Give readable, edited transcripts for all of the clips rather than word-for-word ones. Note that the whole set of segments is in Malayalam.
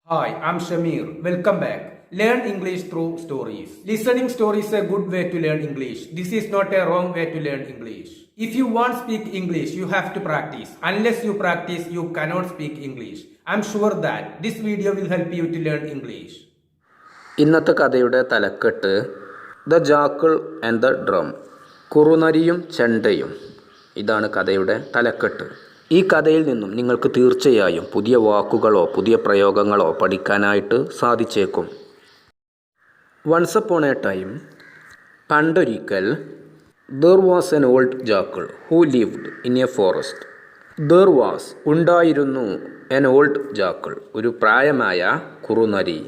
Hi, I'm Shamir. Welcome back. Learn English through stories. Listening stories is a good way to learn English. This is not a wrong way to learn English. If you want to speak English, you have to practice. Unless you practice, you cannot speak English. I'm sure that this video will help you to learn English. ഇന്നത്തെ കഥയുടെ തലക്കെട്ട് ദ ജാക്കിൾ ആൻഡ് ദ ഡ്രം, കുറുനരിയും ചെണ്ടയും. ഇതാണ് കഥയുടെ തലക്കെട്ട്. ഈ കഥയിൽ നിന്നും നിങ്ങൾക്ക് തീർച്ചയായും പുതിയ വാക്കുകളോ പുതിയ പ്രയോഗങ്ങളോ പഠിക്കാനായിട്ട് സാധിച്ചേക്കും. വൺസ് അപ്പോൺ എ ടൈം, പണ്ടൊരിക്കൽ, there was an old jackal who lived in a forest. There was ഉണ്ടായിരുന്നു, എൻ ഓൾഡ് ജാക്കിൾ ഒരു പ്രായമായ കുറുനരി,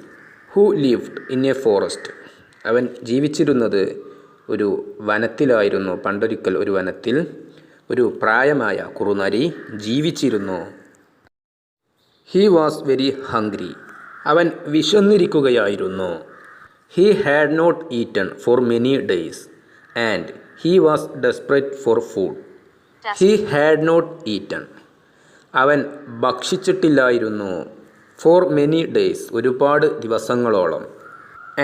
who lived in a forest അവൻ ജീവിച്ചിരുന്നത് ഒരു വനത്തിലായിരുന്നു. പണ്ടൊരിക്കൽ ഒരു വനത്തിൽ ഒരു പ്രായമായ കുറുനരി ജീവിച്ചിരുന്നു. ഹി വാസ് വെരി ഹംഗ്രി അവൻ വിശന്നിരിക്കുകയായിരുന്നു. He had not eaten for many days and he was desperate for food. He had not eaten അവൻ ഭക്ഷിച്ചിട്ടില്ലായിരുന്നു. ഫോർ മെനി ഡേയ്സ് ഒരുപാട് ദിവസങ്ങളോളം.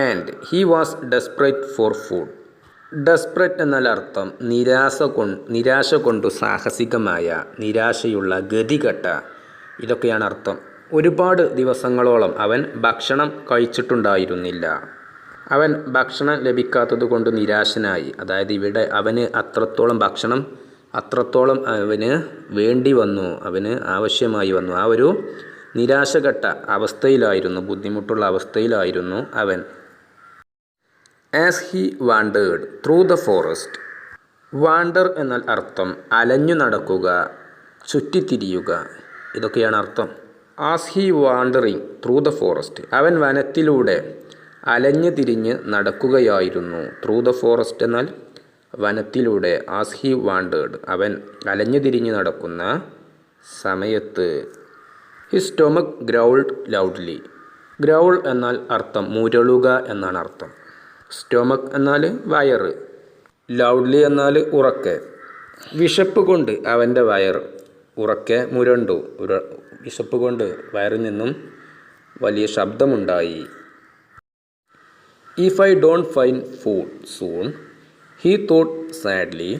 And he was desperate for food. Desperate എന്നാൽ അർത്ഥം നിരാശ കൊണ്ടു സാഹസികമായ, നിരാശയുള്ള, ഗതികെട്ട, ഇതൊക്കെയാണ് അർത്ഥം. ഒരുപാട് ദിവസങ്ങളോളം അവൻ ഭക്ഷണം കഴിച്ചിട്ടുണ്ടായിരുന്നില്ല. അവൻ ഭക്ഷണം ലഭിക്കാത്തത് കൊണ്ട് നിരാശനായി. അതായത് ഇവിടെ അവന് അത്രത്തോളം അവന് വേണ്ടി വന്നു, അവന് ആവശ്യമായി വന്നു. ആ ഒരു നിരാശഘട്ട അവസ്ഥയിലായിരുന്നു, ബുദ്ധിമുട്ടുള്ള അവസ്ഥയിലായിരുന്നു അവൻ. As he wandered through the forest. Wander എന്നാൽ അർത്ഥം അലഞ്ഞു നടക്കുക, ചുറ്റിത്തിരിയുക, ഇതൊക്കെയാണ് അർത്ഥം. As he wandering through the forest അവൻ വനത്തിലൂടെ അലഞ്ഞു തിരിഞ്ഞ് നടക്കുകയായിരുന്നു. ത്രൂ ദ ഫോറസ്റ്റ് എന്നാൽ വനത്തിലൂടെ. ആസ് ഹി വാണ്ടേർഡ് അവൻ അലഞ്ഞു തിരിഞ്ഞ് നടക്കുന്ന സമയത്ത്. His stomach growled loudly. Growl എന്നാൽ അർത്ഥം മുരളുക എന്നാണ് അർത്ഥം. സ്റ്റൊമക് എന്നാൽ വയറ്, ലൗഡ്ലി എന്നാൽ ഉറക്കെ. വിശപ്പ് കൊണ്ട് അവൻ്റെ വയർ ഉറക്കെ മുരണ്ടു. വിശപ്പ് കൊണ്ട് വയറിൽ നിന്നും വലിയ ശബ്ദമുണ്ടായി. If I don't find food soon he thought sadly.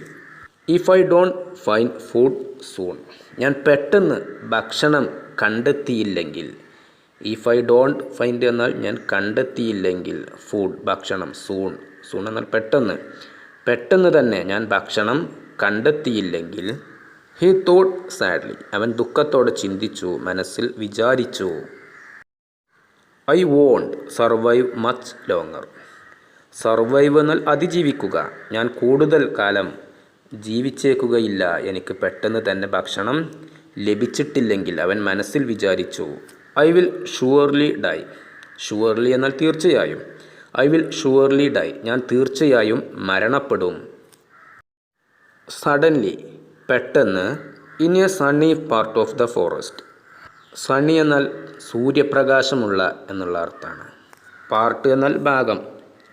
If I don't find food soon ഞാൻ പെട്ടെന്ന് ഭക്ഷണം കണ്ടെത്തിയില്ലെങ്കിൽ. ഇഫ് ഐ ഡോണ്ട് ഫൈൻഡ് എന്നാൽ ഞാൻ കണ്ടെത്തിയില്ലെങ്കിൽ, ഫുഡ് ഭക്ഷണം, സൂൺ എന്നാൽ പെട്ടെന്ന് തന്നെ ഞാൻ ഭക്ഷണം കണ്ടെത്തിയില്ലെങ്കിൽ. ഹി തോട്ട് സാഡ്ലി അവൻ ദുഃഖത്തോടെ ചിന്തിച്ചു, മനസ്സിൽ വിചാരിച്ചു. I won't survive much longer. Survive എന്നാൽ അതിജീവിക്കുക. ഞാൻ കൂടുതൽ കാലം ജീവിച്ചേക്കുകയില്ല എനിക്ക് പെട്ടെന്ന് തന്നെ ഭക്ഷണം ലഭിച്ചിട്ടില്ലെങ്കിൽ, അവൻ മനസ്സിൽ വിചാരിച്ചു. I will surely die. Surely എന്നാൽ തീർച്ചയായും. ഐ വിൽ ഷുവർലി ഡൈ ഞാൻ തീർച്ചയായും മരണപ്പെടും. സഡൻലി പെട്ടെന്ന്. In a sunny part of the forest. Sunny എന്നാൽ സൂര്യപ്രകാശമുള്ള എന്നുള്ള അർത്ഥമാണ്. പാർട്ട് എന്നാൽ ഭാഗം.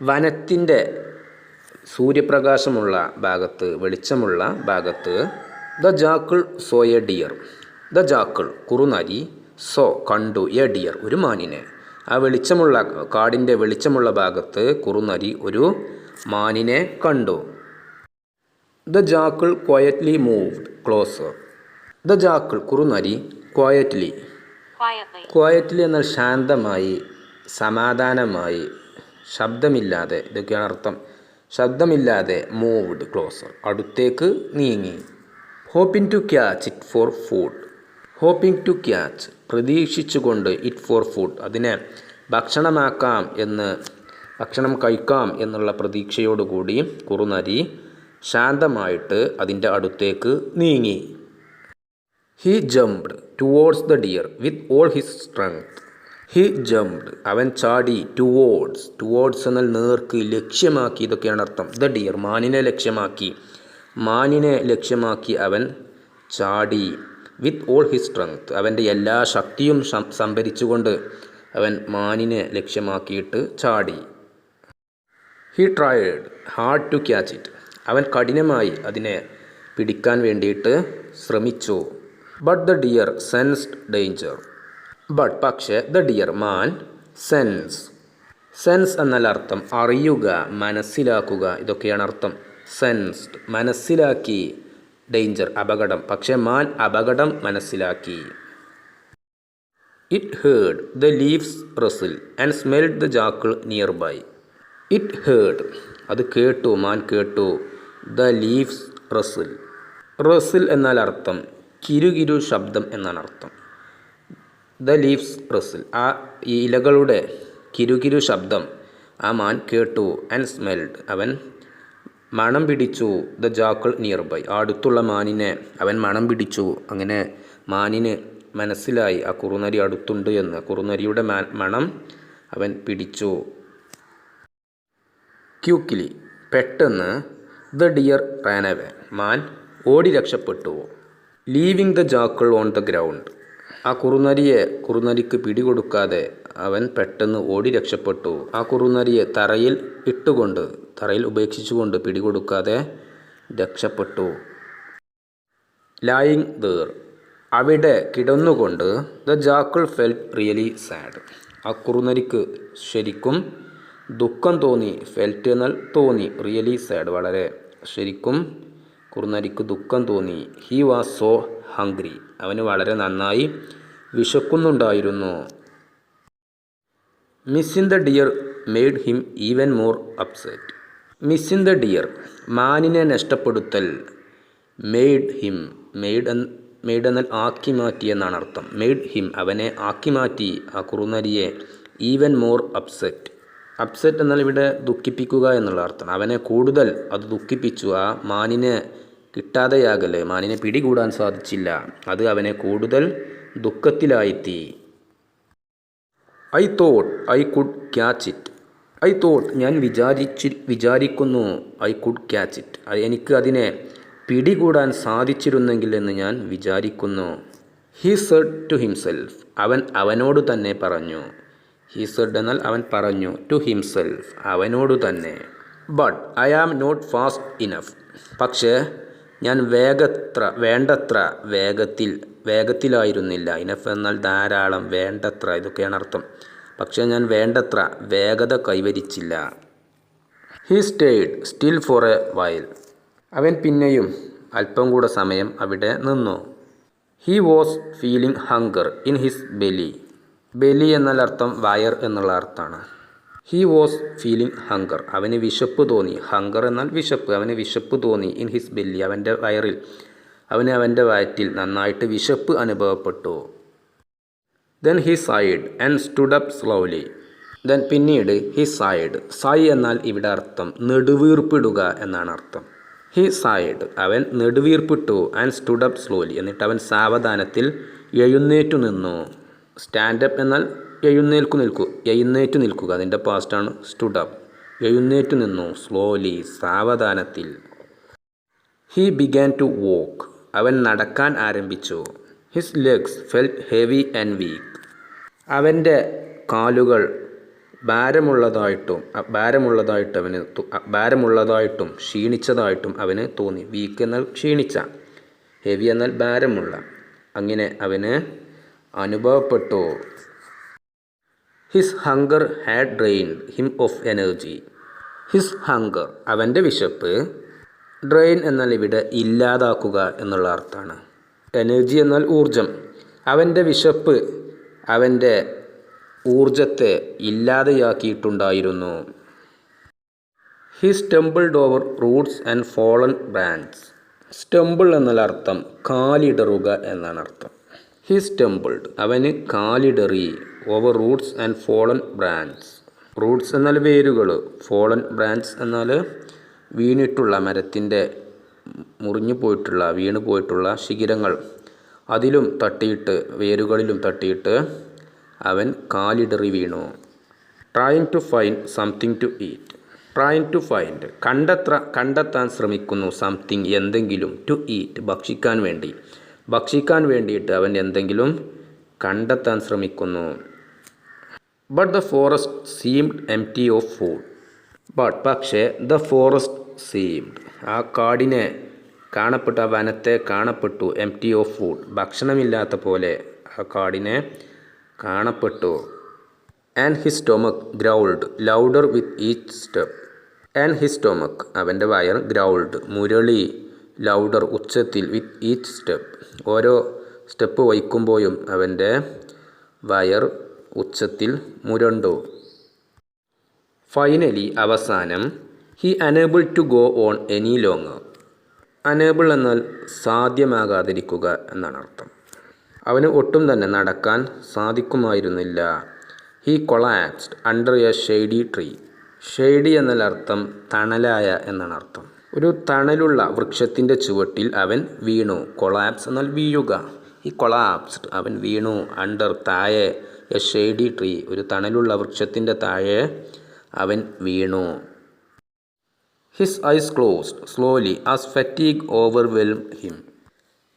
വനത്തിൻ്റെ സൂര്യപ്രകാശമുള്ള ഭാഗത്ത്, വെളിച്ചമുള്ള ഭാഗത്ത്. The jackal saw a deer. The jackal കുറുനരി, സോ കണ്ടു, എ ഡിയർ ഒരു മാനിനെ. ആ വെളിച്ചമുള്ള കാടിൻ്റെ വെളിച്ചമുള്ള ഭാഗത്ത് കുറുനരി ഒരു മാനിനെ കണ്ടു. The jackal quietly moved closer. The jackal കുറുനരി, ക്വയറ്റ്ലി എന്നാൽ ശാന്തമായി, സമാധാനമായി, ശബ്ദമില്ലാതെ, ഇതൊക്കെയാണ് അർത്ഥം. ശബ്ദമില്ലാതെ. മൂവ്ഡ് ക്ലോസർ അടുത്തേക്ക് നീങ്ങി. Hoping to catch it for food. Hoping to catch പ്രതീക്ഷിച്ചുകൊണ്ട്, ഇറ്റ് ഫോർ ഫുഡ് അതിനെ ഭക്ഷണം കഴിക്കാം എന്നുള്ള പ്രതീക്ഷയോടുകൂടി കുറുനരി ശാന്തമായിട്ട് അതിൻ്റെ അടുത്തേക്ക് നീങ്ങി. He jumped towards the dear with all his strength. He jumped അവൻ ചാടി. ടുവേർഡ്സ് എന്നാൽ നേർക്ക്, ലക്ഷ്യമാക്കി, ഇതൊക്കെയാണ് അർത്ഥം. ദ ഡിയർ മാനിനെ ലക്ഷ്യമാക്കി അവൻ ചാടി. വിത്ത് ഓൾ ഹിസ് സ്ട്രെങ്ത് അവൻ്റെ എല്ലാ ശക്തിയും സംഭരിച്ചുകൊണ്ട് അവൻ മാനിനെ ലക്ഷ്യമാക്കിയിട്ട് ചാടി. He tried hard to catch it അവൻ കഠിനമായി അതിനെ പിടിക്കാൻ വേണ്ടിയിട്ട് ശ്രമിച്ചു. But the deer sensed danger. But പക്ഷേ ദ ഡിയർ മാൻ സെൻസ് എന്നാൽ അർത്ഥം അറിയുക, മനസ്സിലാക്കുക, ഇതൊക്കെയാണ് അർത്ഥം. സെൻസ്ഡ് മനസ്സിലാക്കി, ഡേഞ്ചർ അപകടം. പക്ഷേ മാൻ അപകടം മനസ്സിലാക്കി. It heard the leaves rustle and smelled the jackal nearby. It heard അത് കേട്ടു, മാൻ കേട്ടു. ദ ലീവ്സ് റസിൽ എന്നാൽ അർത്ഥം കിരുകിരു ശബ്ദം എന്നാണ് അർത്ഥം. ദ ലീവ്സ് റസിൽ ആ ഇലകളുടെ കിരുകിരു ശബ്ദം ആ മാൻ കേട്ടു. ആൻഡ് സ്മെൽഡ് അവൻ മണം പിടിച്ചു. ദ ജാക്കിൾ നിയർ ബൈ അടുത്തുള്ള മാനിനെ അവൻ മണം പിടിച്ചു. അങ്ങനെ മാനിന് മനസ്സിലായി ആ കുറുനരി അടുത്തുണ്ട് എന്ന്. കുറുനരിയുടെ മണം അവൻ പിടിച്ചു. ക്യൂക്കിലി പെട്ടെന്ന്. ദ ഡിയർ റാൻ അവേ മാൻ ഓടി രക്ഷപ്പെട്ടു. Leaving the jackal on the ground ആ കുറുനരിക്ക് പിടികൊടുക്കാതെ അവൻ പെട്ടെന്ന് ഓടി രക്ഷപ്പെട്ടു. ആ കുറുനരിയെ തറയിൽ ഉപേക്ഷിച്ചുകൊണ്ട് പിടികൊടുക്കാതെ രക്ഷപ്പെട്ടു. ലായിങ് ദർ അവിടെ കിടന്നുകൊണ്ട്. ദ ജാക്കിൾ ഫെൽറ്റ് റിയലി സാഡ് ആ കുറുനരിക്ക് ശരിക്കും ദുഃഖം തോന്നി. ഫെൽറ്റ് എന്നാൽ തോന്നി, റിയലി സാഡ് വളരെ. ശരിക്കും കുറുനരിക്ക് ദുഃഖം തോന്നി. ഹി വാസ് സോ ഹംഗ്രി അവന് വളരെ നന്നായി വിശക്കുന്നുണ്ടായിരുന്നു. Missing the deer made him even more upset. Missing the deer മാനിനെ നഷ്ടപ്പെടുത്തൽ. മെയ്ഡ് ഹിം മെയ്ഡ് എന്നാൽ ആക്കി മാറ്റി എന്നാണ് അർത്ഥം. മെയ്ഡ് ഹിം അവനെ ആക്കി മാറ്റി, ആ കുറുനരിയെ. ഈവൻ മോർ അപ്സെറ്റ് എന്നാൽ ഇവിടെ ദുഃഖിപ്പിക്കുക എന്നുള്ള അർത്ഥം. അവനെ കൂടുതൽ അത് ദുഃഖിപ്പിച്ചു. ആ മാനിനെ കിട്ടാതെയാകല്, മാനിനെ പിടികൂടാൻ സാധിച്ചില്ല, അത് അവനെ കൂടുതൽ ദുഃഖത്തിലായെത്തി. I thought I could catch it ഞാൻ വിചാരിക്കുന്നു. ഐ കുഡ് ക്യാച്ച് ഇറ്റ് എനിക്ക് അതിനെ പിടികൂടാൻ സാധിച്ചിരുന്നെങ്കിൽ എന്ന് ഞാൻ വിചാരിക്കുന്നു. ഹി സെഡ് ടു ഹിംസെൽഫ് അവനോട് തന്നെ പറഞ്ഞു. ഹി സെഡ് എന്നാൽ അവൻ പറഞ്ഞു. ടു ഹിംസെൽഫ് അവനോട് തന്നെ. But I am not fast enough പക്ഷേ ഞാൻ വേണ്ടത്ര വേഗത്തിലായിരുന്നില്ല. ഇനഫ് എന്നാൽ ധാരാളം, വേണ്ടത്ര ഇതൊക്കെയാണ് അർത്ഥം. പക്ഷേ ഞാൻ വേണ്ടത്ര വേഗത കൈവരിച്ചില്ല. He stayed still for a while അവൻ പിന്നെയും അല്പം കൂടെ സമയം അവിടെ നിന്നു. He was feeling hunger in his belly എന്നാൽ അർത്ഥം വയർ എന്നുള്ള അർത്ഥമാണ്. ഹി വാസ് ഫീലിംഗ് ഹങ്കർ അവന് വിശപ്പ് തോന്നി. ഹങ്കർ എന്നാൽ വിശപ്പ്. അവന് വിശപ്പ് തോന്നി. ഇൻ ഹിസ് ബെല്ലി അവൻ്റെ വയറിൽ, അവൻ്റെ വയറ്റിൽ നന്നായിട്ട് വിശപ്പ് അനുഭവപ്പെട്ടു. Then he side and stood up slowly പിന്നീട് ഹി സൈ എന്നാൽ ഇവിടെ അർത്ഥം നെടുവീർപ്പിടുക എന്നാണ് അർത്ഥം. ഹി സൈഡ് അവൻ നെടുവീർപ്പിട്ടു. ആൻഡ് സ്റ്റുഡ് അപ്പ് സ്ലോലി എന്നിട്ട് അവൻ സാവധാനത്തിൽ എഴുന്നേറ്റു നിന്നു. സ്റ്റാൻഡപ്പ് എന്നാൽ എഴുന്നേറ്റു നിൽക്കുക, അതിൻ്റെ പാസ്റ്റാണ് സ്റ്റുഡ് അപ്പ്. എഴുന്നേറ്റു നിന്നു. സ്ലോലി സാവധാനത്തിൽ. ഹി ബിഗാൻ ടു വോക്ക് അവൻ നടക്കാൻ ആരംഭിച്ചു. His legs felt heavy and week അവൻ്റെ കാലുകൾ ഭാരമുള്ളതായിട്ടും ക്ഷീണിച്ചതായിട്ടും അവന് തോന്നി. വീക്ക് എന്നാൽ ക്ഷീണിച്ച, ഹെവി എന്നാൽ ഭാരമുള്ള, അങ്ങനെ അവന് അനുഭവപ്പെട്ടു. His hunger had drained him of energy his hunger അവൻ്റെ വിശപ്പ്. ഡ്രെയിൻ എന്നാൽ ഇവിടെ ഇല്ലാതാക്കുക എന്നുള്ള അർത്ഥമാണ്. എനർജി എന്നാൽ ഊർജം. അവൻ്റെ വിശപ്പ് അവൻ്റെ ഊർജത്തെ ഇല്ലാതെയാക്കിയിട്ടുണ്ടായിരുന്നു. He stumbled over roots and fallen branches stumble എന്നാൽ അർത്ഥം കാലിടറുക എന്നാണ് അർത്ഥം. ഹി സ്റ്റംബിൾഡ് അവന് കാലിടറി. Over roots and fallen branches roots എന്നാൽ വേരുകൾ, ഫോളൻ ബ്രാഞ്ച് എന്നാൽ വീണിട്ടുള്ള മരത്തിൻ്റെ വീണു പോയിട്ടുള്ള ശിഖിരങ്ങൾ, അതിലും തട്ടിയിട്ട് വേരുകളിലും തട്ടിയിട്ട് അവൻ കാലിടറി വീണു. Trying to find something to eat trying to find കണ്ടെത്താൻ ശ്രമിക്കുന്നു. സംതിങ് എന്തെങ്കിലും, ടു ഈറ്റ് ഭക്ഷിക്കാൻ വേണ്ടിയിട്ട് അവൻ എന്തെങ്കിലും കണ്ടെത്താൻ ശ്രമിക്കുന്നു. But the forest seemed empty of food പക്ഷേ ദ ഫോറസ്റ്റ് സീംഡ് ആ കാടിനെ ആ വനത്തെ കാണപ്പെട്ടു. എംപ്റ്റി ഓഫ് ഫുഡ് ഭക്ഷണമില്ലാത്ത പോലെ ആ കാടിനെ കാണപ്പെട്ടു. And his stomach growled louder with each step. And his stomach അവൻ്റെ വയർ ഗ്രൗൾഡ് മുരളി ലൗഡർ ഉച്ചത്തിൽ വിത്ത് ഈച്ച് സ്റ്റെപ്പ് ഓരോ സ്റ്റെപ്പ് വയ്ക്കുമ്പോഴും അവൻ്റെ വയർ ഉച്ചത്തിൽ മുരണ്ടു. ഫൈനലി അവസാനം he unable to go on any longer. Unable എന്നാൽ സാധ്യമാകാതിരിക്കുക എന്നാണ് അർത്ഥം. അവന് ഒട്ടും തന്നെ നടക്കാൻ സാധിക്കുമായിരുന്നില്ല. He collapsed under a shady tree. Shady എന്നാൽ അർത്ഥം തണലായ എന്നാണ് അർത്ഥം. ഒരു തണലുള്ള വൃക്ഷത്തിൻ്റെ ചുവട്ടിൽ അവൻ വീണു. കൊളാപ്സ് എന്നാൽ വീഴുക. ഹി കൊളാപ്സ്ഡ് അവൻ വീണു. അണ്ടർ താഴെ എ ഷെയ്ഡി ട്രീ ഒരു തണലുള്ള വൃക്ഷത്തിൻ്റെ താഴെ അവൻ വീണു. His eyes closed slowly as fatigue overwhelmed him.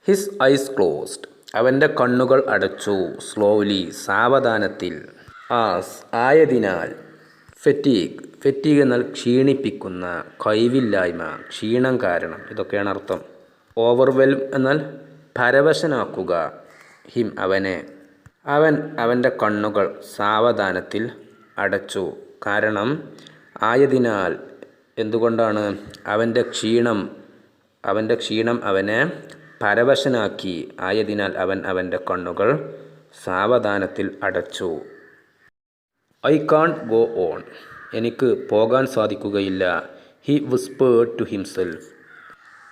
His eyes closed അവൻ്റെ കണ്ണുകൾ അടച്ചു. സ്ലോലി സാവധാനത്തിൽ. ആസ് ആയതിനാൽ. ഫെറ്റീഗ് എന്നാൽ ക്ഷീണിപ്പിക്കുന്ന, കഴിവില്ലായ്മ, ക്ഷീണം കാരണം, ഇതൊക്കെയാണ് അർത്ഥം. ഓവർവെൽം എന്നാൽ പരവശനാക്കുക. ഹിം അവനെ. അവൻ്റെ കണ്ണുകൾ സാവധാനത്തിൽ അടച്ചു. കാരണം ആയതിനാൽ എന്തുകൊണ്ടാണ്? അവൻ്റെ ക്ഷീണം അവനെ പരവശനാക്കി. ആയതിനാൽ അവൻ്റെ കണ്ണുകൾ സാവധാനത്തിൽ അടച്ചു. ഐ കാൺട്ട് ഗോ ഓൺ എനിക്ക് പോകാൻ സാധിക്കുകയില്ല. He whispered to himself.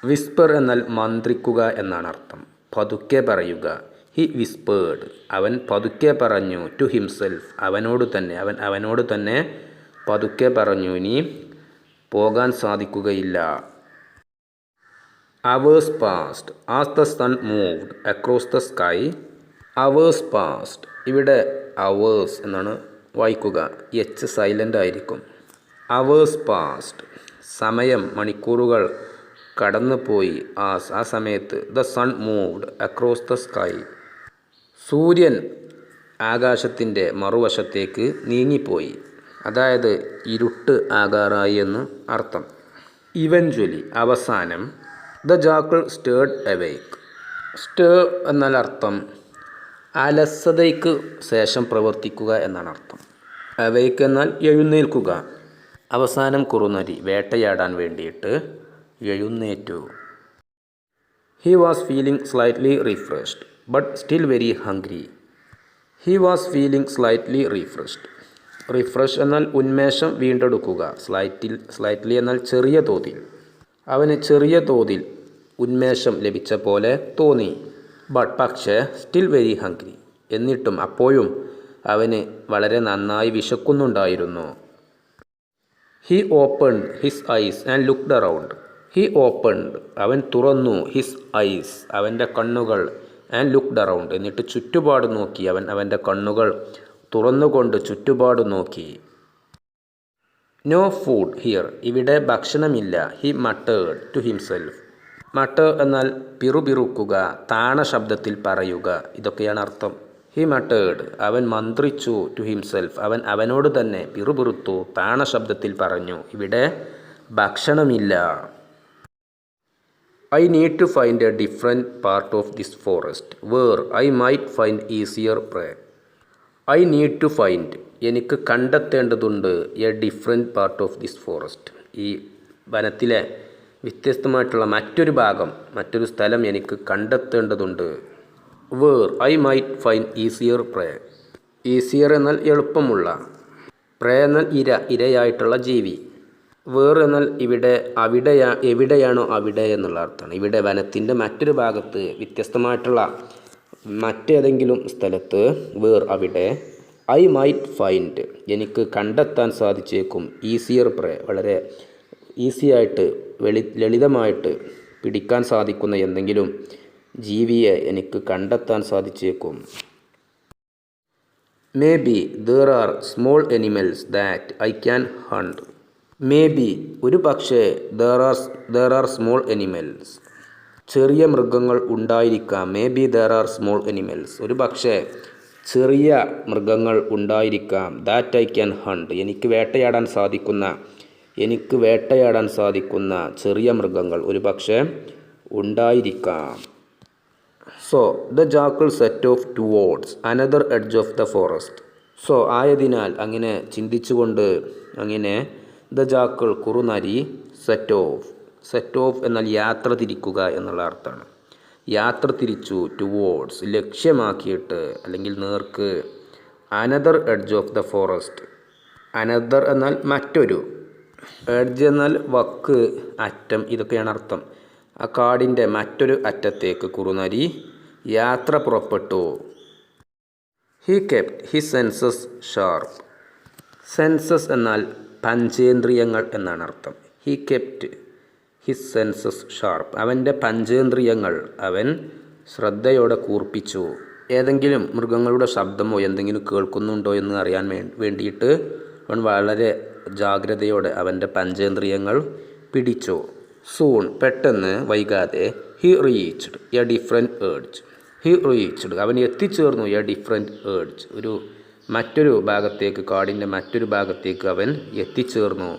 Whisper എന്നാൽ മന്ത്രിക്കുക എന്നാണ് അർത്ഥം. പതുക്കെ പറയുക. ഹി വിസ്പേർഡ് അവൻ പതുക്കെ പറഞ്ഞു. ടു ഹിംസെൽഫ് അവനോട് തന്നെ പതുക്കെ പറഞ്ഞു, ഇനി പോകാൻ സാധിക്കുകയില്ല. Hours passed as the sun moved across the sky. Hours passed ഇവിടെ അവേഴ്സ് എന്നാണ് വായിക്കുക. എച്ച് സൈലൻ്റ് ആയിരിക്കും. അവേഴ്സ് പാസ്റ്റ് സമയം, മണിക്കൂറുകൾ കടന്നുപോയി. ആ സമയത്ത് the sun moved across the sky സൂര്യൻ ആകാശത്തിൻ്റെ മറുവശത്തേക്ക് നീങ്ങിപ്പോയി. അതായത് ഇരുട്ട് ആകാറായി എന്ന് അർത്ഥം. ഇവഞ്ച്വലി അവസാനം. The jackal stirred awake. Stir എന്നാൽ അർത്ഥം അലസതയ്ക്ക് ശേഷം പ്രവർത്തിക്കുക എന്നാണ് അർത്ഥം. അവേക്ക് എന്നാൽ എഴുന്നേൽക്കുക. അവസാനം കുറുനരി വേട്ടയാടാൻ വേണ്ടിയിട്ട് എഴുന്നേറ്റു. He was feeling slightly refreshed but still very hungry. He was feeling slightly refreshed. Refresh എന്നാൽ ഉന്മേഷം വീണ്ടെടുക്കുക. സ്ലൈറ്റ്ലി എന്നാൽ ചെറിയ തോതിൽ. അവന് ചെറിയ തോതിൽ ഉന്മേഷം ലഭിച്ച പോലെ തോന്നി. പക്ഷേ സ്റ്റിൽ വെരി ഹംഗ്രി എന്നിട്ടും അപ്പോഴും അവന് വളരെ നന്നായി വിശക്കുന്നുണ്ടായിരുന്നു. He opened his eyes and looked around. He opened അവൻ തുറന്നു. ഹിസ് ഐസ് അവൻ്റെ കണ്ണുകൾ. ആൻഡ് ലുക്ക്ഡ് അറൗണ്ട് എന്നിട്ട് ചുറ്റുപാട് നോക്കി. അവൻ്റെ കണ്ണുകൾ തുറന്നുകൊണ്ട് ചുറ്റുപാട് നോക്കി. നോ ഫുഡ് ഹിയർ ഇവിടെ ഭക്ഷണമില്ല. He muttered to himself. Mutter എന്നാൽ പിറുപിറുക്കുക, താണ ശബ്ദത്തിൽ പറയുക, ഇതൊക്കെയാണ് അർത്ഥം. ഹി മട്ടേർഡ് അവൻ മന്ത്രിച്ചു. ടു ഹിംസെൽഫ് അവനോട് തന്നെ പിറുപിറുത്തു, താണ ശബ്ദത്തിൽ പറഞ്ഞു. ഇവിടെ ഭക്ഷണമില്ല. I need to find a different part of this forest where I might find easier prey. I need to find എനിക്ക് കണ്ടെത്തേണ്ടതുണ്ട്. A different part of this forest ഈ വനത്തിലെ വ്യത്യസ്തമായിട്ടുള്ള മറ്റൊരു സ്ഥലം എനിക്ക് കണ്ടെത്തേണ്ടതുണ്ട്. Where I might find easier prey. Easier എന്നാൽ എളുപ്പമുള്ള, പ്രേ എന്നാൽ ഇരയായിട്ടുള്ള ജീവി. വേർ എന്നാൽ എവിടെയാണോ അവിടെ എന്നുള്ള അർത്ഥമാണ്. ഇവിടെ വനത്തിൻ്റെ മറ്റൊരു ഭാഗത്ത് വ്യത്യസ്തമായിട്ടുള്ള മറ്റേതെങ്കിലും സ്ഥലത്ത് വേർ അവിടെ. ഐ മൈറ്റ് ഫൈൻഡ് എനിക്ക് കണ്ടെത്താൻ സാധിച്ചേക്കും. ഈസിയർ പ്രേ വളരെ ഈസിയായിട്ട് ലളിതമായിട്ട് പിടിക്കാൻ സാധിക്കുന്ന എന്തെങ്കിലും ജീവിയെ എനിക്ക് കണ്ടെത്താൻ സാധിച്ചേക്കും. Maybe there are small animals that I can hunt. Maybe ഒരു പക്ഷേ ദർ ആർ സ്മോൾ എനിമൽസ് ചെറിയ മൃഗങ്ങൾ ഉണ്ടായിരിക്കാം. Maybe there are small animals ഒരു പക്ഷേ ചെറിയ മൃഗങ്ങൾ ഉണ്ടായിരിക്കാം. ദാറ്റ് ഐ ക്യാൻ ഹണ്ട് എനിക്ക് വേട്ടയാടാൻ സാധിക്കുന്ന ചെറിയ മൃഗങ്ങൾ ഒരു പക്ഷേ ഉണ്ടായിരിക്കാം. So the jackal set off towards another edge of the forest. So ആയതിനാൽ അങ്ങനെ ചിന്തിച്ചുകൊണ്ട് അങ്ങനെ ദ ജാക്കിൾ കുറുനരി സെറ്റ് ഓഫ് എന്നാൽ യാത്ര തിരിക്കുക എന്നുള്ള അർത്ഥമാണ്. യാത്ര തിരിച്ചു ടുവേർഡ്സ് ലക്ഷ്യമാക്കിയിട്ട് അല്ലെങ്കിൽ നേർക്ക് another edge of the forest. Another എന്നാൽ മറ്റൊരു, എഡ്ജ് എന്നാൽ വക്ക്, അറ്റം, ഇതൊക്കെയാണ് അർത്ഥം. ആ കാടിൻ്റെ മറ്റൊരു അറ്റത്തേക്ക് കുറുനരി യാത്ര പുറപ്പെട്ടു. He kept his census sharp. Census എന്നാൽ പഞ്ചേന്ദ്രിയങ്ങൾ എന്നാണ് അർത്ഥം. He kept his census sharp. അവൻ്റെ പഞ്ചേന്ദ്രിയങ്ങൾ അവൻ ശ്രദ്ധയോടെ കൂർപ്പിച്ചു. ഏതെങ്കിലും മൃഗങ്ങളുടെ ശബ്ദമോ എന്തെങ്കിലും കേൾക്കുന്നുണ്ടോ എന്ന് അറിയാൻ വേണ്ടിയിട്ട് അവൻ വളരെ ജാഗ്രതയോടെ അവൻ്റെ പഞ്ചേന്ദ്രിയങ്ങൾ പിടിച്ചു. സൂൺ പെട്ടെന്ന്, വൈകാതെ, he reached a different edge. He reached അവൻ എത്തിച്ചേർന്നു എ ഡിഫറെൻറ്റ് ഏഡ്ജ് മറ്റൊരു ഭാഗത്തേക്ക്, കാടിൻ്റെ മറ്റൊരു ഭാഗത്തേക്ക് അവൻ എത്തിച്ചേർന്നു.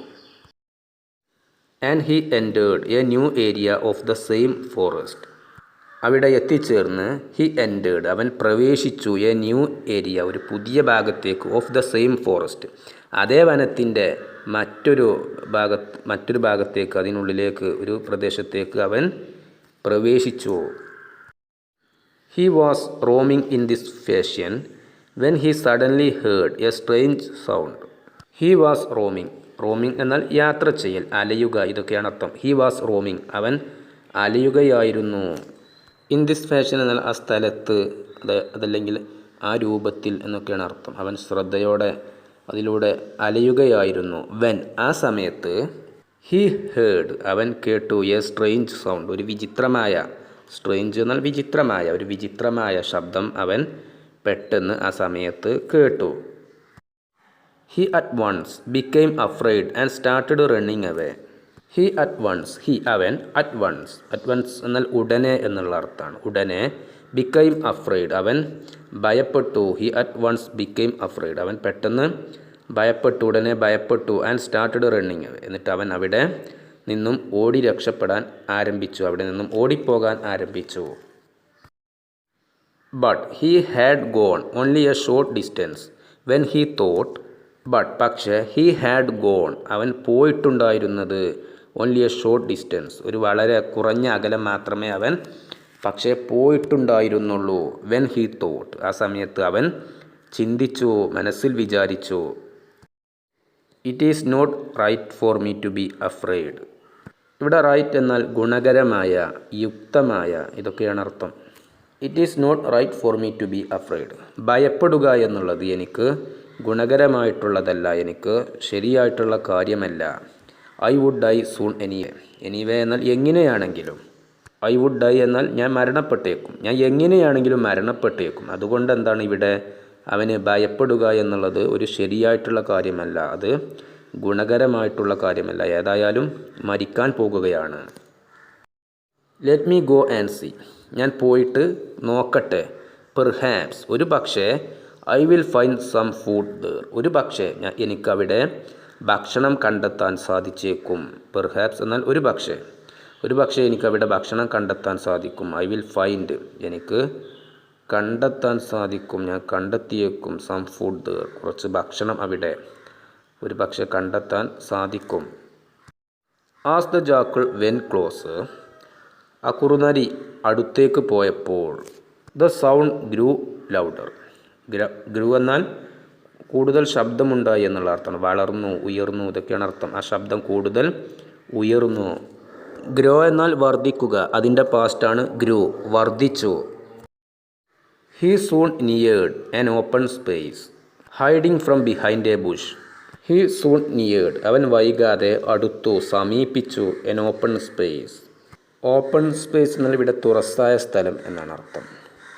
And he entered A new area of the same forest. അവിടെ എത്തിച്ചേർന്ന് ഹി എൻറ്റേർഡ് അവൻ പ്രവേശിച്ചു എ ന്യൂ ഏരിയ ഒരു പുതിയ ഭാഗത്തേക്ക് ഓഫ് ദ സെയിം ഫോറസ്റ്റ് അതേ വനത്തിൻ്റെ മറ്റൊരു ഭാഗത്തേക്ക്, അതിനുള്ളിലേക്ക്, ഒരു പ്രദേശത്തേക്ക് അവൻ പ്രവേശിച്ചു. He was roaming in this fashion when he suddenly heard A strange sound. He was roaming എന്നാൽ യാത്ര ചെയ്യൽ, അലയുക, ഇതൊക്കെയാണ് അർത്ഥം. ഹി വാസ് റോമിംഗ് അവൻ അലയുകയായിരുന്നു. ഇൻ ദിസ് ഫാഷൻ എന്നാൽ ആ സ്ഥലത്ത്, അതല്ലെങ്കിൽ ആ രൂപത്തിൽ എന്നൊക്കെയാണ് അർത്ഥം. അവൻ ശ്രദ്ധയോടെ അതിലൂടെ അലയുകയായിരുന്നു. വെൻ ആ സമയത്ത്, ഹി ഹേർഡ് അവൻ കേട്ടു എ സ്ട്രേഞ്ച് സൗണ്ട് ഒരു വിചിത്രമായ, സ്ട്രേഞ്ച് എന്നാൽ വിചിത്രമായ, ഒരു വിചിത്രമായ ശബ്ദം അവൻ പെട്ടെന്ന് ആ സമയത്ത് കേട്ടു. He at once became afraid and started running away. He at once അവൻ, അറ്റ് വൺസ് എന്നാൽ ഉടനെ എന്നുള്ള അർത്ഥമാണ്. ഉടനെ, ബിക്കെയിം അഫ്രൈഡ് അവൻ ഭയപ്പെട്ടു. He at once became afraid അവൻ പെട്ടെന്ന് ഭയപ്പെട്ടു, ഉടനെ ഭയപ്പെട്ടു. ആൻഡ് സ്റ്റാർട്ടഡ് റണ്ണിങ് അവേ എന്നിട്ട് അവൻ അവിടെ നിന്നും ഓടി രക്ഷപ്പെടാൻ ആരംഭിച്ചു, അവിടെ നിന്നും ഓടിപ്പോകാൻ ആരംഭിച്ചു. But he had gone only a short distance when he thought. പക്ഷേ ഹി ഹാഡ് ഗോൺ അവൻ പോയിട്ടുണ്ടായിരുന്നത് ഓൺലി എ ഷോർട്ട് ഡിസ്റ്റൻസ് ഒരു വളരെ കുറഞ്ഞ അകലം മാത്രമേ അവൻ പക്ഷേ പോയിട്ടുണ്ടായിരുന്നുള്ളൂ. വെൻ ഹി തോട്ട് ആ സമയത്ത് അവൻ ചിന്തിച്ചു, മനസ്സിൽ വിചാരിച്ചു. It is not right for me to be afraid. ഇവിടെ റൈറ്റ് എന്നാൽ ഗുണകരമായ, യുക്തമായ, ഇതൊക്കെയാണ് അർത്ഥം. It is not right for me to be afraid ഭയപ്പെടുക എന്നുള്ളത് എനിക്ക് ഗുണകരമായിട്ടുള്ളതല്ല, എനിക്ക് ശരിയായിട്ടുള്ള കാര്യമല്ല. I would die soon anyway എന്നാൽ എങ്ങനെയാണെങ്കിലും. ഐ വുഡ് ഡൈ എന്നാൽ ഞാൻ മരണപ്പെട്ടേക്കും, ഞാൻ എങ്ങനെയാണെങ്കിലും മരണപ്പെട്ടേക്കും. അതുകൊണ്ട് എന്താണ് ഇവിടെ അവന് ഭയപ്പെടുക എന്നുള്ളത് ഒരു ശരിയായിട്ടുള്ള കാര്യമല്ല, അത് ഗുണകരമായിട്ടുള്ള കാര്യമല്ല. ഏതായാലും മരിക്കാൻ പോകുകയാണ്. Let me go and see ഞാൻ പോയിട്ട് നോക്കട്ടെ. പെർഹാപ്സ് ഒരു പക്ഷേ, I will find some food there ഒരു പക്ഷേ എനിക്കവിടെ ഭക്ഷണം കണ്ടെത്താൻ സാധിച്ചേക്കും. പെർഹാപ്സ് എന്നാൽ ഒരു പക്ഷേ എനിക്കവിടെ ഭക്ഷണം കണ്ടെത്താൻ സാധിക്കും. ഐ വിൽ ഫൈൻഡ് എനിക്ക് കണ്ടെത്താൻ സാധിക്കും, ഞാൻ കണ്ടെത്തിയേക്കും. സം ഫുഡ് ദർ കുറച്ച് ഭക്ഷണം അവിടെ ഒരു പക്ഷേ കണ്ടെത്താൻ സാധിക്കും. ആസ് ദ ജാക്കിൾ വെൻ ക്ലോസ് ആ കുറുനരി അടുത്തേക്ക് പോയപ്പോൾ. ദ സൗണ്ട് ഗ്രൂ ലൗഡർ ഗ്രൂ എന്നാൽ കൂടുതൽ ശബ്ദമുണ്ടായി എന്നുള്ള അർത്ഥമാണ്. വളർന്നു, ഉയർന്നു, ഇതൊക്കെയാണ് അർത്ഥം. ആ ശബ്ദം കൂടുതൽ ഉയർന്നു. ഗ്രോ എന്നാൽ വർദ്ധിക്കുക, അതിൻ്റെ പാസ്റ്റാണ് ഗ്രൂ, വർദ്ധിച്ചു. He soon neared an open space hiding from behind a bush. He soon neared അവൻ വൈകാതെ അടുത്തു, സമീപിച്ചു. An open space. Open space എന്നാൽ ഇവിടെ തുറസായ സ്ഥലം എന്നാണ് അർത്ഥം.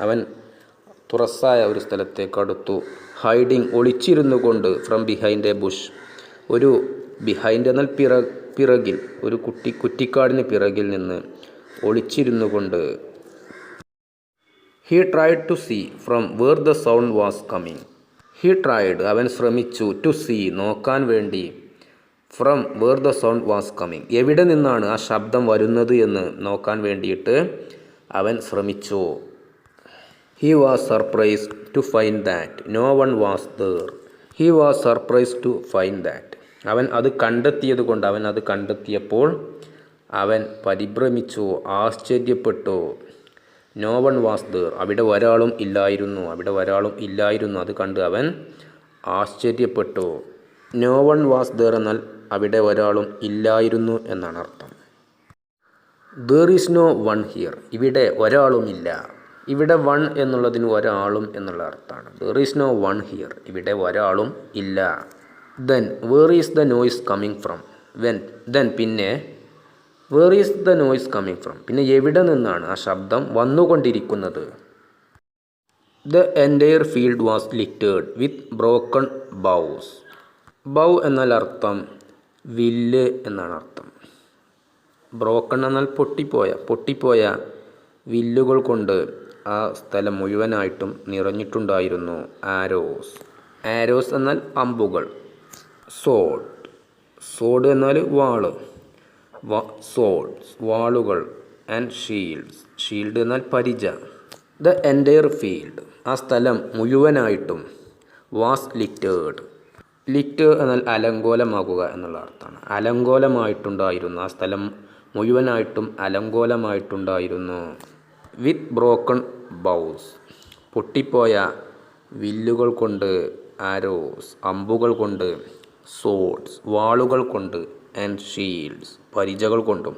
അവൻ തുറസായ ഒരു സ്ഥലത്തേക്ക് അടുത്തു. ഹൈഡിങ് ഒളിച്ചിരുന്നു കൊണ്ട്. ഫ്രം ബിഹൈൻഡ് എ ബുഷ് ഒരു ബിഹൈൻഡ് എന്നാൽ പിറകിൽ, ഒരു കുറ്റിക്കാടിന് പിറകിൽ നിന്ന് ഒളിച്ചിരുന്നു കൊണ്ട്. He tried to see from where the sound was coming. He tried അവൻ ശ്രമിച്ചു, ടു സീ നോക്കാൻ വേണ്ടി. From where the sound was coming എവിടെ നിന്നാണ് ആ ശബ്ദം വരുന്നത് എന്ന് നോക്കാൻ വേണ്ടിയിട്ട് അവൻ ശ്രമിച്ചു. He was surprised to find that no one was there. He was surprised to find that. അവൻ അത് കണ്ടെത്തിയത് കൊണ്ട്, അവൻ അത് കണ്ടെത്തിയപ്പോൾ അവൻ പരിഭ്രമിച്ചു, ആശ്ചര്യപ്പെട്ടു. നോ വൺ വാസ് ദർ, അവിടെ ഒരാളും ഇല്ലായിരുന്നു, അവിടെ ഒരാളും ഇല്ലായിരുന്നു. അത് കണ്ട് അവൻ ആശ്ചര്യപ്പെട്ടു. നോ വൺ വാസ് ദർ എന്നാൽ അവിടെ ഒരാളും ഇല്ലായിരുന്നു എന്നാണ് അർത്ഥം. There is no one here, ഇവിടെ ഒരാളുമില്ല. ഇവിടെ വൺ എന്നുള്ളതിന് ഒരാളും എന്നുള്ള അർത്ഥമാണ്. There is no one here, ഇവിടെ ഒരാളും ഇല്ല. Then where is the noise coming from, then പിന്നെ where is the noise coming from, പിന്നെ എവിടെ നിന്നാണ് ആ ശബ്ദം വന്നുകൊണ്ടിരിക്കുന്നത്. The entire field was littered with broken bows. Bow എന്നാൽ അർത്ഥം വില്ല് എന്നാണ് അർത്ഥം. ബ്രോക്കൺ എന്നാൽ പൊട്ടിപ്പോയ വില്ലുകൾ കൊണ്ട് ആ സ്ഥലം മുഴുവനായിട്ടും നിറഞ്ഞിട്ടുണ്ടായിരുന്നു. ആരോസ് എന്നാൽ അമ്പുകൾ. സോഡ് എന്നാൽ വാള്, വാളുകൾ. ആൻഡ് ഷീൽഡ് എന്നാൽ പരിച. ദ എൻറ്റയർ ഫീൽഡ്, ആ സ്ഥലം മുഴുവനായിട്ടും. വാസ് ലിറ്റേർഡ് എന്നാൽ അലങ്കോലമാകുക എന്നുള്ള അർത്ഥമാണ്. അലങ്കോലമായിട്ടുണ്ടായിരുന്നു, ആ സ്ഥലം മുഴുവനായിട്ടും അലങ്കോലമായിട്ടുണ്ടായിരുന്നു. വിത്ത് ബ്രോക്കൺ ബൗസ്, പൊട്ടിപ്പോയ വില്ലുകൾ കൊണ്ട്. ആരോസ്, അമ്പുകൾ കൊണ്ട്. സോഡ്സ്, വാളുകൾ കൊണ്ട്. ആൻഡ് ഷീൽഡ്സ്, പരിചകൾ കൊണ്ടും.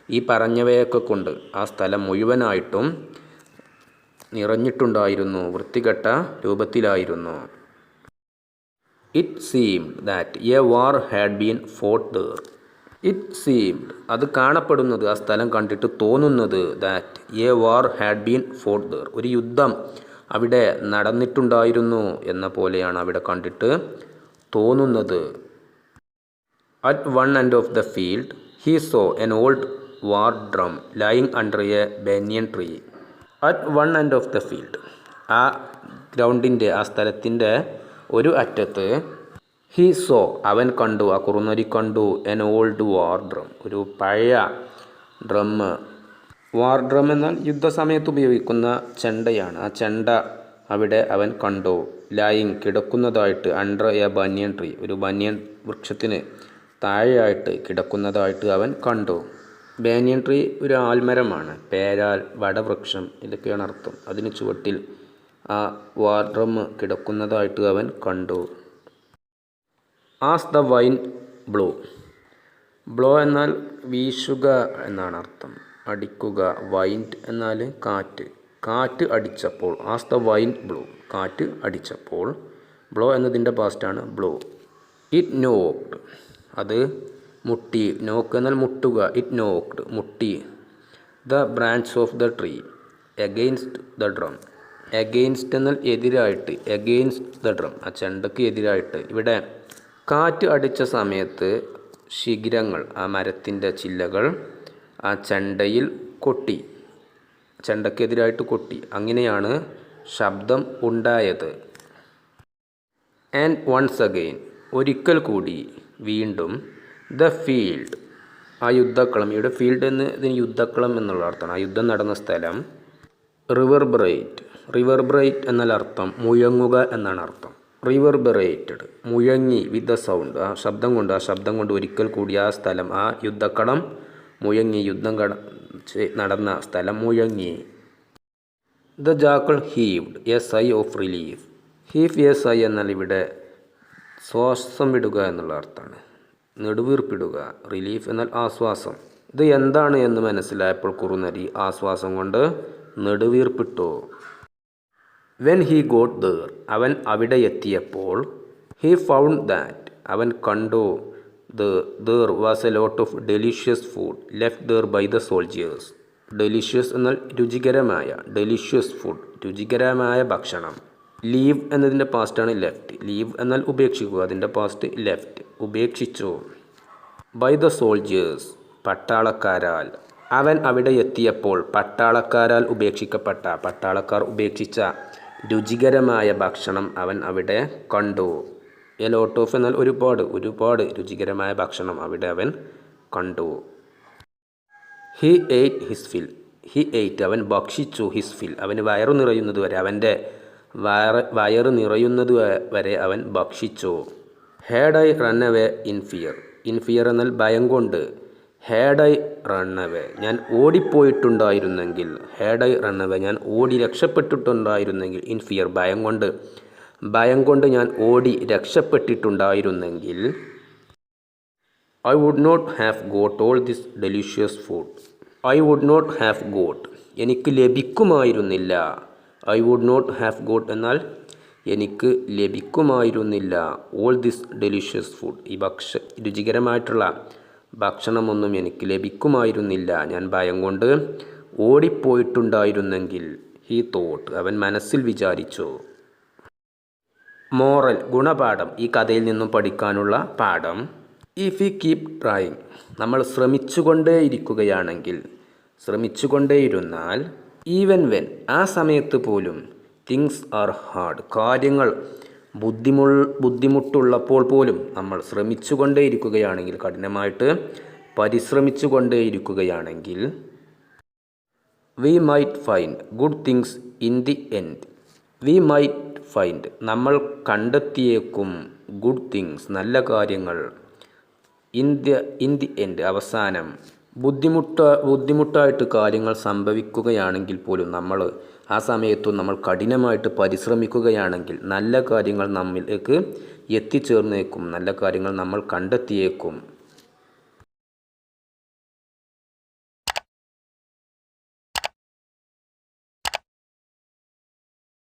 ഈ പറഞ്ഞവയൊക്കെ കൊണ്ട് ആ സ്ഥലം മുഴുവനായിട്ടും നിറഞ്ഞിട്ടുണ്ടായിരുന്നു, വൃത്തികെട്ട രൂപത്തിലായിരുന്നു. It seemed that a war had been fought there. It seemed, അത് കാണപ്പെടുന്നത്, ആ സ്ഥലം കണ്ടിട്ട് തോന്നുന്നത്. That a war had been fought there, ഒരു യുദ്ധം അവിടെ നടന്നിട്ടുണ്ടായിരുന്നു എന്ന പോലെയാണ് അവിടെ കണ്ടിട്ട് തോന്നുന്നത്. At one end of the field he saw an old war drum lying under a banyan tree. At one end of the field, ആ ഗ്രൗണ്ടിൻ്റെ, ആ സ്ഥലത്തിൻ്റെ ഒരു അറ്റത്ത്. ഹീ സോ, അവൻ കണ്ടു, ആ കുറുനരി കണ്ടു. എൻ ഓൾഡ് വാർ ഡ്രം, ഒരു പഴയ ഡ്രം. വാർ ഡ്രം എന്നാൽ യുദ്ധസമയത്ത് ഉപയോഗിക്കുന്ന ചെണ്ടയാണ്. ആ ചെണ്ട അവിടെ അവൻ കണ്ടു. ലൈയിങ്, കിടക്കുന്നതായിട്ട്. അണ്ടർ എ ബനിയൻ ട്രീ, ഒരു ബനിയൻ വൃക്ഷത്തിന് താഴെയായിട്ട് കിടക്കുന്നതായിട്ട് അവൻ കണ്ടു. ബനിയൻ ട്രീ ഒരു ആൽമരമാണ്. പേരാൽ, വടവൃക്ഷം, ഇതൊക്കെയാണ് അർത്ഥം. അതിന് ചുവട്ടിൽ ആ വാർ ഡ്രം കിടക്കുന്നതായിട്ട് അവൻ കണ്ടു. ആസ് ദ വൈൻ ബ്ലോ എന്നാൽ വീശുക എന്നാണ് അർത്ഥം, അടിക്കുക. വൈൻഡ് എന്നാൽ കാറ്റ് അടിച്ചപ്പോൾ. ആസ് ദ വൈൻ ബ്ലോ, കാറ്റ് അടിച്ചപ്പോൾ. ബ്ലോ എന്നതിൻ്റെ പാസ്റ്റാണ് ബ്ലോ. ഇറ്റ് നോക്ക്ഡ്, അത് മുട്ടി. നോക്ക് എന്നാൽ മുട്ടുക. ഇറ്റ് നോക്ക്ഡ്, മുട്ടി. The branch of the tree against the drum. Against എന്നാൽ എതിരായിട്ട്. എഗെയിൻസ്റ്റ് ദ ഡ്രം, ആ ചെണ്ടയ്ക്ക് എതിരായിട്ട്. ഇവിടെ കാറ്റ് അടിച്ച സമയത്ത് ശിഖിരങ്ങൾ, ആ മരത്തിൻ്റെ ചില്ലകൾ ആ ചെണ്ടയിൽ കൊട്ടി, ചെണ്ടയ്ക്കെതിരായിട്ട് കൊട്ടി. അങ്ങനെയാണ് ശബ്ദം ഉണ്ടായത്. ആൻഡ് വൺസ് അഗെയിൻ, ഒരിക്കൽ കൂടി, വീണ്ടും. ദ ഫീൽഡ്, ആ യുദ്ധക്കളം. ഇവിടെ ഫീൽഡ് ഇതിന് യുദ്ധക്കളം എന്നുള്ള അർത്ഥമാണ്, ആ യുദ്ധം നടന്ന സ്ഥലം. റിവർബറേറ്റ് എന്നാൽ അർത്ഥം മുഴങ്ങുക എന്നാണ് അർത്ഥം. റിവർബറേറ്റഡ്, മുഴങ്ങി. വിത്ത് ദ സൗണ്ട്, ആ ശബ്ദം കൊണ്ട് ഒരിക്കൽ കൂടി ആ സ്ഥലം, ആ യുദ്ധക്കളം മുഴങ്ങി. യുദ്ധം നടന്ന സ്ഥലം മുഴങ്ങി. The jackal heaved a sigh of relief. Heave a sigh എന്നാൽ ഇവിടെ ശ്വാസം വിടുക എന്നുള്ള അർത്ഥമാണ്, നെടുവീർപ്പിടുക. റിലീഫ് എന്നാൽ ആശ്വാസം. ഇത് എന്താണ് എന്ന് മനസ്സിലായപ്പോൾ കുറുനരി ആശ്വാസം കൊണ്ട് നെടുവീർപ്പിട്ടു. വെൻ ഹീ ഗോട്ട് ദർ, അവൻ അവിടെ എത്തിയപ്പോൾ. ഹീ ഫൗണ്ട് ദാറ്റ്, അവൻ കണ്ടു. There was a lot of delicious food left there by the soldiers. Delicious എന്നാൽ രുചികരമായ. ഡെലിഷ്യസ് ഫുഡ്, രുചികരമായ ഭക്ഷണം. ലീവ് എന്നതിൻ്റെ പാസ്റ്റാണ് ലെഫ്റ്റ്. ലീവ് എന്നാൽ ഉപേക്ഷിക്കുക, അതിൻ്റെ പാസ്റ്റ് ലെഫ്റ്റ്, ഉപേക്ഷിച്ചു. ബൈ ദ സോൾജിയേഴ്സ്, പട്ടാളക്കാരാൽ. അവൻ അവിടെ എത്തിയപ്പോൾ പട്ടാളക്കാരാൽ ഉപേക്ഷിക്കപ്പെട്ട, പട്ടാളക്കാർ ഉപേക്ഷിച്ച രുചികരമായ ഭക്ഷണം അവൻ അവിടെ കണ്ടു. എ ലോട്ട് ഓഫ് എന്നാൽ ഒരുപാട് രുചികരമായ ഭക്ഷണം അവിടെ അവൻ കണ്ടു. He ate his fill, he ate അവൻ ഭക്ഷിച്ചു, ഹിസ് ഫിൽ അവന് വയറു നിറയുന്നത് വരെ, അവൻ്റെ വയറ് നിറയുന്നത് വരെ അവൻ ഭക്ഷിച്ചു. Had I run away in fear, in fear എന്നാൽ ഭയം കൊണ്ട്. ഹാഡ് ഐ റൺ അവേ ഞാൻ ഓടിപ്പോയിട്ടുണ്ടായിരുന്നെങ്കിൽ, ഹാഡ് ഐ റൺ അവേ ഞാൻ ഓടി രക്ഷപ്പെട്ടിട്ടുണ്ടായിരുന്നെങ്കിൽ, ഇൻ ഫിയർ ഭയം കൊണ്ട് ഞാൻ ഓടി രക്ഷപ്പെട്ടിട്ടുണ്ടായിരുന്നെങ്കിൽ, I would not have got all this delicious food. I would not have got എനിക്ക് ലഭിക്കുമായിരുന്നില്ല. I would not have got എന്നാൽ എനിക്ക് ലഭിക്കുമായിരുന്നില്ല. ഓൾ ദിസ് ഡെലിഷ്യസ് ഫുഡ് ഈ രുചികരമായിട്ടുള്ള ഭക്ഷണമൊന്നും എനിക്ക് ലഭിക്കുമായിരുന്നില്ല. ഞാൻ ഭയം കൊണ്ട് ഓടിപ്പോയിട്ടുണ്ടായിരുന്നെങ്കിൽ. ഹി തോട്ട് അവൻ മനസ്സിൽ വിചാരിച്ചു. മോറൽ ഗുണപാഠം ഈ കഥയിൽ നിന്നും പഠിക്കാനുള്ള പാഠം. ഇഫ് യു കീപ് ട്രൈങ് നമ്മൾ ശ്രമിച്ചുകൊണ്ടേയിരുന്നാൽ, ഈവൻ വെൻ ആ സമയത്ത് പോലും, തിങ്സ് ആർ ഹാർഡ് കാര്യങ്ങൾ ബുദ്ധിമുട്ടുള്ളപ്പോൾ പോലും നമ്മൾ ശ്രമിച്ചുകൊണ്ടേയിരിക്കുകയാണെങ്കിൽ, കഠിനമായിട്ട് പരിശ്രമിച്ചുകൊണ്ടേയിരിക്കുകയാണെങ്കിൽ, we might find good things in the end. We might find നമ്മൾ കണ്ടെത്തിയേക്കും, ഗുഡ് തിങ്സ് നല്ല കാര്യങ്ങൾ, ഇൻ ദി എൻഡ് അവസാനം. ബുദ്ധിമുട്ടായിട്ട് കാര്യങ്ങൾ സംഭവിക്കുകയാണെങ്കിൽ പോലും നമ്മൾ ആ സമയത്തും നമ്മൾ കഠിനമായിട്ട് പരിശ്രമിക്കുകയാണെങ്കിൽ നല്ല കാര്യങ്ങൾ നമ്മിലേക്ക് എത്തിച്ചേർന്നേക്കും, നല്ല കാര്യങ്ങൾ നമ്മൾ കണ്ടെത്തിയേക്കും.